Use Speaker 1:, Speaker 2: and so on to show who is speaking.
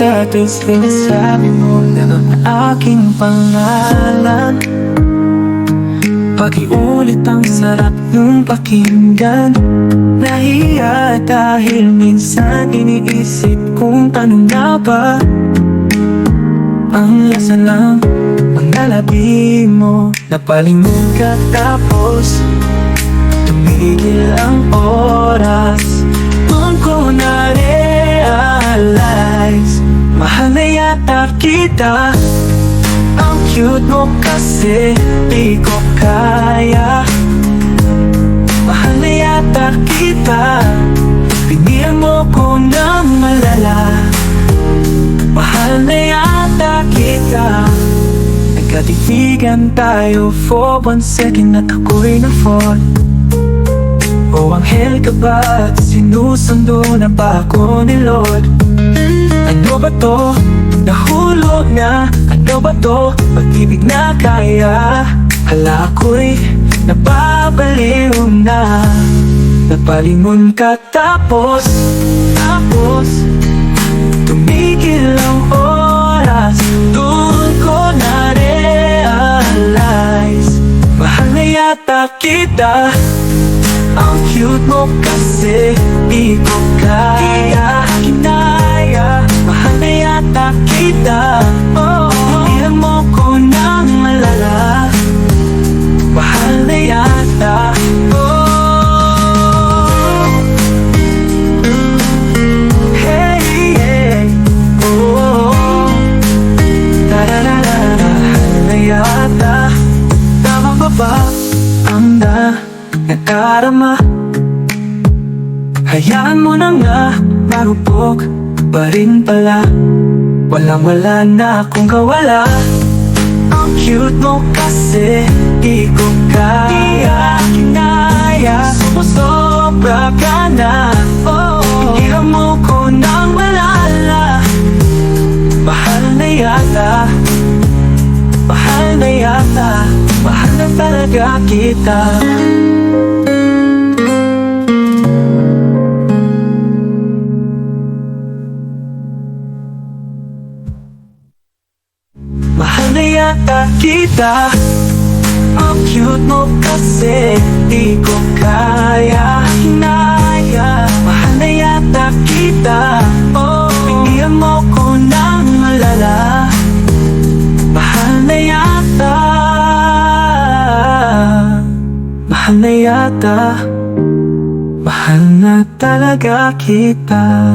Speaker 1: Dati sinasabi mo na ang aking pangalan. Pakiulit ang sarap nung pakinggan. Nahiya dahil minsan iniisip kung ano nga ba ang lasa ng mga labi mo. Napalingon ka tapos tumigil ang oras. Doon ko na-realize mahal na yata kita. Ang cute mo kasi di ko kaya. Mahal na yata kita. Pinihan mo ko ng malala. Mahal na yata kita. Nagkatitigan tayo for 1 second at ako'y na-fall. O anghel ka ba at sinusundo na ba ako ni Lord? Ano ba to? Nahulog na. Ano ba to? Pag-ibig na kaya. Hala ako'y napabaliw na. Napalingon ka tapos tumigil ang oras. Doon ko na-realize mahal na yata kita. Ang cute mo kasi di ko kaya. Kinaya, mahal na yata kita. Pinihan mo ko ng malala. Mahal na yata. Hey, hey. Mahal na yata. Tama ba ba ang nadarama? Hayaan mo na nga, marupok pa rin pala. Walang-wala na akong kawala. Ang cute mo kasi di ko kaya. Kinaya, sumusobra ka na. Pinihan mo ko ng malala. Mahal na yata. Mahal na yata. Mahal na talaga kita. Mahal na yata kita. Ang cute mo kasi di ko kaya. Hinaya, mahal na yata kita. Pinihan mo ko ng malala. Mahal na yata. Mahal na yata. Mahal na talaga kita.